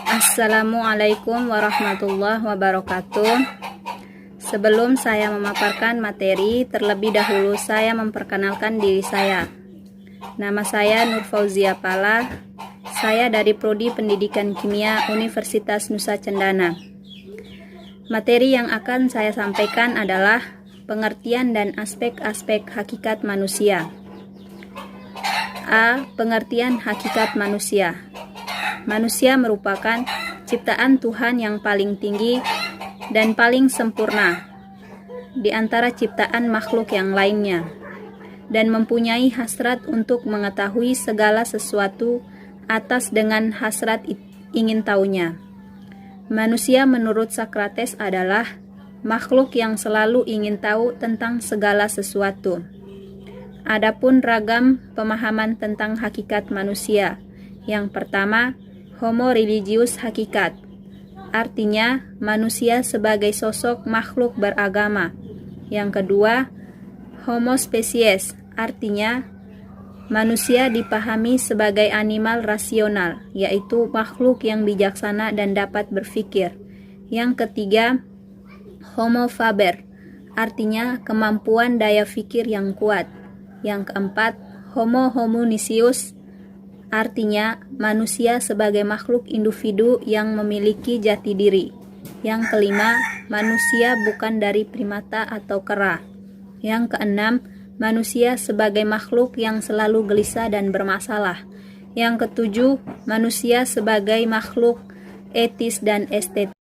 Assalamualaikum warahmatullahi wabarakatuh. Sebelum saya memaparkan materi, terlebih dahulu saya memperkenalkan diri saya. Nama saya Nur Fauzia Pala. Saya dari Prodi Pendidikan Kimia Universitas Nusa Cendana. Materi yang akan saya sampaikan adalah pengertian dan aspek-aspek hakikat manusia. A. Pengertian hakikat manusia. Manusia merupakan ciptaan Tuhan yang paling tinggi dan paling sempurna di antara ciptaan makhluk yang lainnya, dan mempunyai hasrat untuk mengetahui segala sesuatu atas dengan hasrat ingin tahunya. Manusia menurut Socrates adalah makhluk yang selalu ingin tahu tentang segala sesuatu. Adapun ragam pemahaman tentang hakikat manusia. Yang pertama, Homo religius hakikat. Artinya, manusia sebagai sosok makhluk beragama. Yang kedua, Homo species. Artinya, manusia dipahami sebagai animal rasional, yaitu makhluk yang bijaksana dan dapat berpikir. Yang ketiga, Homo faber. Artinya, kemampuan daya pikir yang kuat. Yang keempat, Homo homunisius, artinya manusia sebagai makhluk individu yang memiliki jati diri. Yang kelima, manusia bukan dari primata atau kera. Yang keenam, manusia sebagai makhluk yang selalu gelisah dan bermasalah. Yang ketujuh, manusia sebagai makhluk etis dan estetik.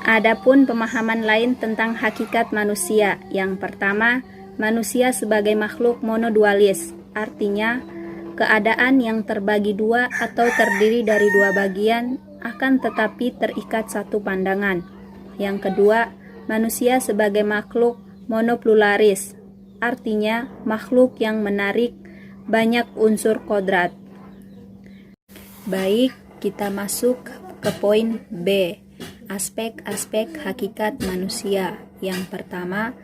Adapun pemahaman lain tentang hakikat manusia. Yang pertama, manusia sebagai makhluk monodualis, artinya keadaan yang terbagi dua atau terdiri dari dua bagian akan tetapi terikat satu pandangan. Yang kedua, manusia sebagai makhluk monopluralis, artinya makhluk yang menarik banyak unsur kodrat. Baik, kita masuk ke poin B, aspek-aspek hakikat manusia. Yang pertama,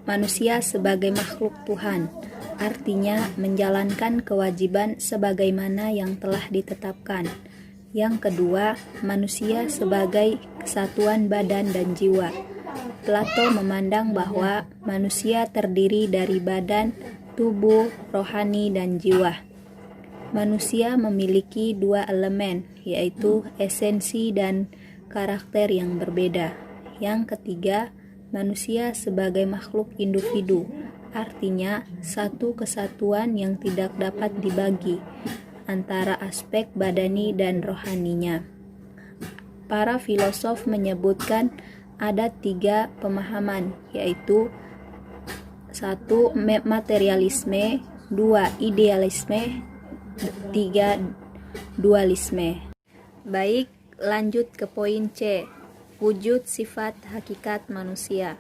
manusia sebagai makhluk Tuhan, artinya menjalankan kewajiban sebagaimana yang telah ditetapkan. Yang kedua, manusia sebagai kesatuan badan dan jiwa. Plato memandang bahwa manusia terdiri dari badan, tubuh, rohani, dan jiwa. Manusia memiliki dua elemen, yaitu esensi dan karakter yang berbeda. Yang ketiga, manusia sebagai makhluk individu, artinya satu kesatuan yang tidak dapat dibagi antara aspek badani dan rohaninya. Para filosof menyebutkan ada tiga pemahaman, yaitu 1. Materialisme, 2. Idealisme, 3. Dualisme. Baik, lanjut ke poin C, wujud sifat hakikat manusia.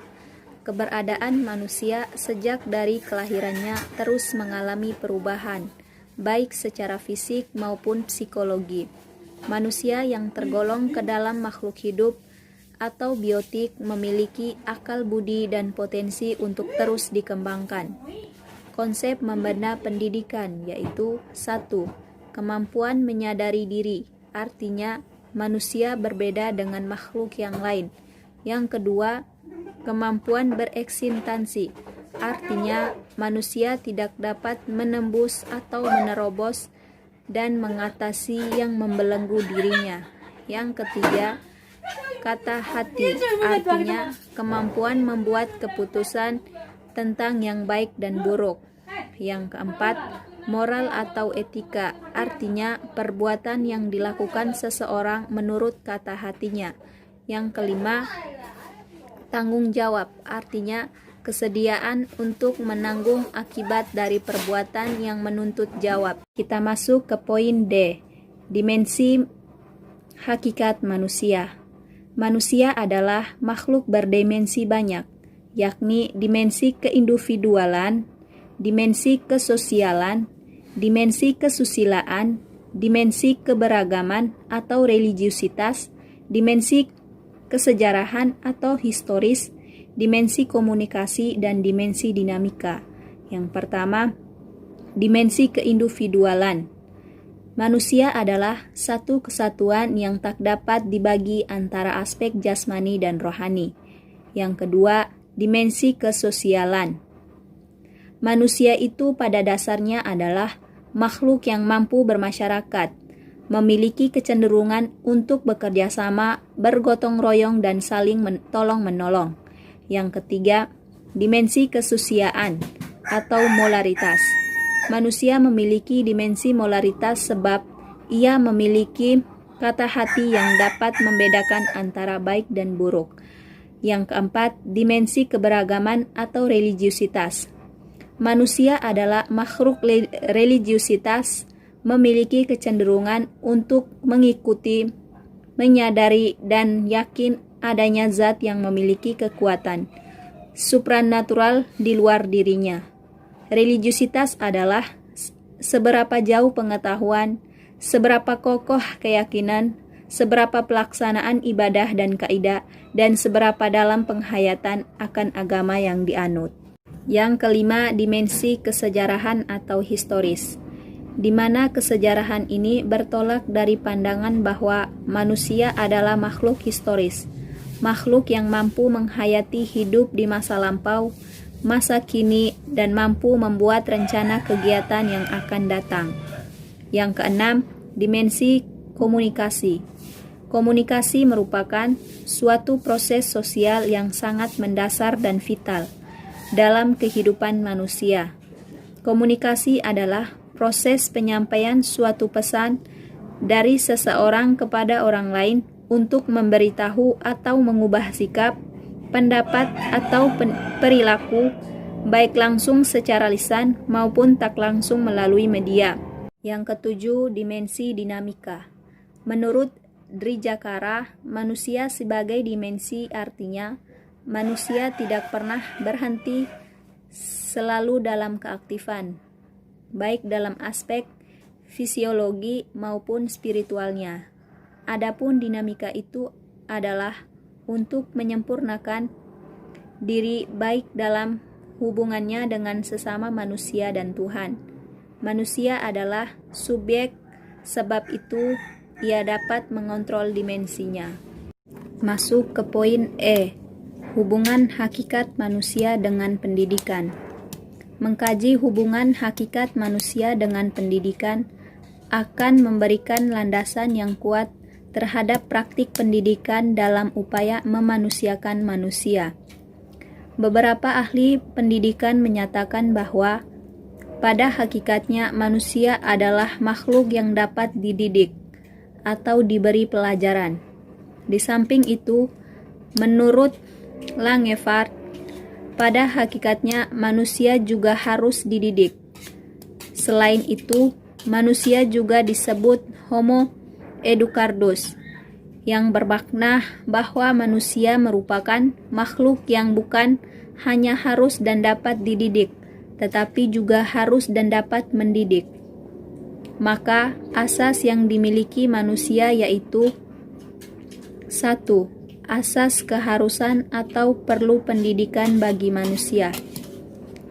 Keberadaan manusia sejak dari kelahirannya terus mengalami perubahan, baik secara fisik maupun psikologi. Manusia yang tergolong ke dalam makhluk hidup atau biotik memiliki akal budi dan potensi untuk terus dikembangkan. Konsep membina pendidikan yaitu 1. Kemampuan menyadari diri, artinya manusia berbeda dengan makhluk yang lain. Yang kedua, kemampuan bereksistensi, artinya manusia tidak dapat menembus atau menerobos dan mengatasi yang membelenggu dirinya. Yang ketiga, kata hati, artinya kemampuan membuat keputusan tentang yang baik dan buruk. Yang keempat, moral atau etika, artinya perbuatan yang dilakukan seseorang menurut kata hatinya. Yang kelima, tanggung jawab, artinya kesediaan untuk menanggung akibat dari perbuatan yang menuntut jawab. Kita masuk ke poin D, dimensi hakikat manusia. Manusia adalah makhluk berdimensi banyak, yakni dimensi keindividualan, dimensi kesosialan, dimensi kesusilaan, dimensi keberagaman atau religiusitas, dimensi kesejarahan atau historis, dimensi komunikasi, dan dimensi dinamika. Yang pertama, dimensi keindividualan. Manusia adalah satu kesatuan yang tak dapat dibagi antara aspek jasmani dan rohani. Yang kedua, dimensi kesosialan. Manusia itu pada dasarnya adalah makhluk yang mampu bermasyarakat, memiliki kecenderungan untuk bekerja sama, bergotong royong, dan saling tolong-menolong. Yang ketiga, dimensi kesusiaan atau molaritas. Manusia memiliki dimensi molaritas sebab ia memiliki kata hati yang dapat membedakan antara baik dan buruk. Yang keempat, dimensi keberagaman atau religiusitas. Manusia adalah makhluk religiusitas, memiliki kecenderungan untuk mengikuti, menyadari, dan yakin adanya zat yang memiliki kekuatan supranatural di luar dirinya. Religiusitas adalah seberapa jauh pengetahuan, seberapa kokoh keyakinan, seberapa pelaksanaan ibadah dan kaidah, dan seberapa dalam penghayatan akan agama yang dianut. Yang kelima, dimensi kesejarahan atau historis, di mana kesejarahan ini bertolak dari pandangan bahwa manusia adalah makhluk historis, makhluk yang mampu menghayati hidup di masa lampau, masa kini, dan mampu membuat rencana kegiatan yang akan datang. Yang keenam, dimensi komunikasi. Komunikasi merupakan suatu proses sosial yang sangat mendasar dan vital dalam kehidupan manusia. Komunikasi adalah proses penyampaian suatu pesan dari seseorang kepada orang lain untuk memberitahu atau mengubah sikap, pendapat, atau perilaku, baik langsung secara lisan maupun tak langsung melalui media. Yang ketujuh, dimensi dinamika. Menurut Drijakara, manusia sebagai dimensi artinya manusia tidak pernah berhenti, selalu dalam keaktifan, baik dalam aspek fisiologi maupun spiritualnya. Adapun dinamika itu adalah untuk menyempurnakan diri baik dalam hubungannya dengan sesama manusia dan Tuhan. Manusia adalah subjek, sebab itu ia dapat mengontrol dimensinya. Masuk ke poin E, hubungan hakikat manusia dengan pendidikan. Mengkaji hubungan hakikat manusia dengan pendidikan akan memberikan landasan yang kuat terhadap praktik pendidikan dalam upaya memanusiakan manusia. Beberapa ahli pendidikan menyatakan bahwa pada hakikatnya manusia adalah makhluk yang dapat dididik atau diberi pelajaran. Di samping itu, menurut Langevard, pada hakikatnya manusia juga harus dididik. Selain itu, manusia juga disebut Homo educandus, yang bermakna bahwa manusia merupakan makhluk yang bukan hanya harus dan dapat dididik, tetapi juga harus dan dapat mendidik. Maka asas yang dimiliki manusia yaitu 1. Asas keharusan atau perlu pendidikan bagi manusia.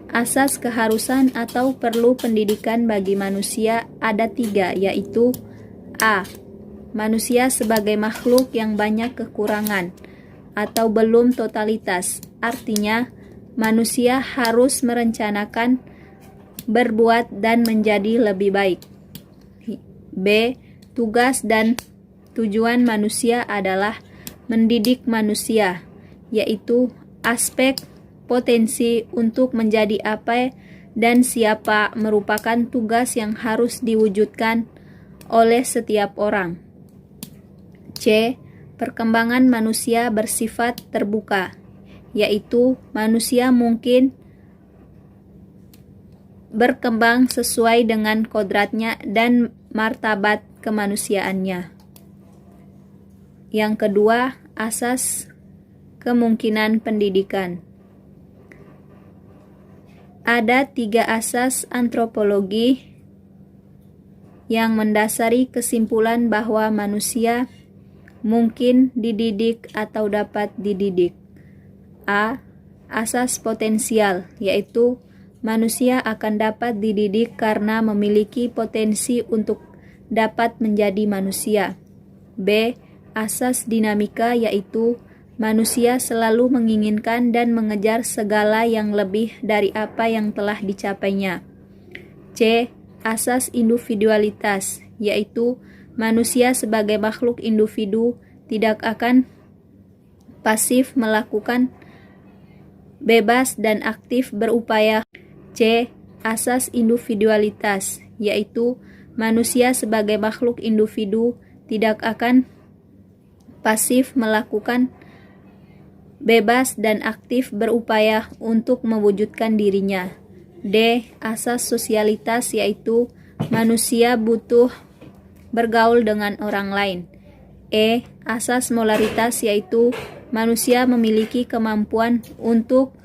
Asas keharusan atau perlu pendidikan bagi manusia ada 3, yaitu A. Manusia sebagai makhluk yang banyak kekurangan atau belum totalitas, artinya manusia harus merencanakan, berbuat, dan menjadi lebih baik. B. Tugas dan tujuan manusia adalah mendidik manusia, yaitu aspek potensi untuk menjadi apa dan siapa merupakan tugas yang harus diwujudkan oleh setiap orang. C. Perkembangan manusia bersifat terbuka, yaitu manusia mungkin berkembang sesuai dengan kodratnya dan martabat kemanusiaannya. Yang kedua, asas kemungkinan pendidikan. Ada 3 asas antropologi yang mendasari kesimpulan bahwa manusia mungkin dididik atau dapat dididik. A. Asas potensial, yaitu manusia akan dapat dididik karena memiliki potensi untuk dapat menjadi manusia. B. Asas dinamika, yaitu manusia selalu menginginkan dan mengejar segala yang lebih dari apa yang telah dicapainya. C. Asas individualitas, yaitu manusia sebagai makhluk individu tidak akan pasif melakukan, bebas dan aktif berupaya. C. Asas individualitas, yaitu manusia sebagai makhluk individu tidak akan pasif melakukan, bebas dan aktif berupaya untuk mewujudkan dirinya. D. Asas sosialitas, yaitu manusia butuh bergaul dengan orang lain. E. Asas molaritas, yaitu manusia memiliki kemampuan untuk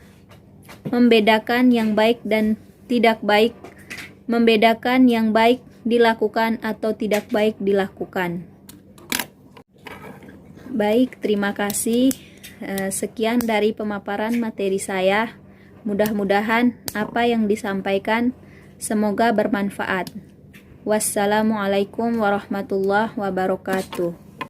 membedakan yang baik dan tidak baik, membedakan yang baik dilakukan atau tidak baik dilakukan. Baik, terima kasih. Sekian dari pemaparan materi saya. Mudah-mudahan apa yang disampaikan semoga bermanfaat. Wassalamualaikum warahmatullahi wabarakatuh.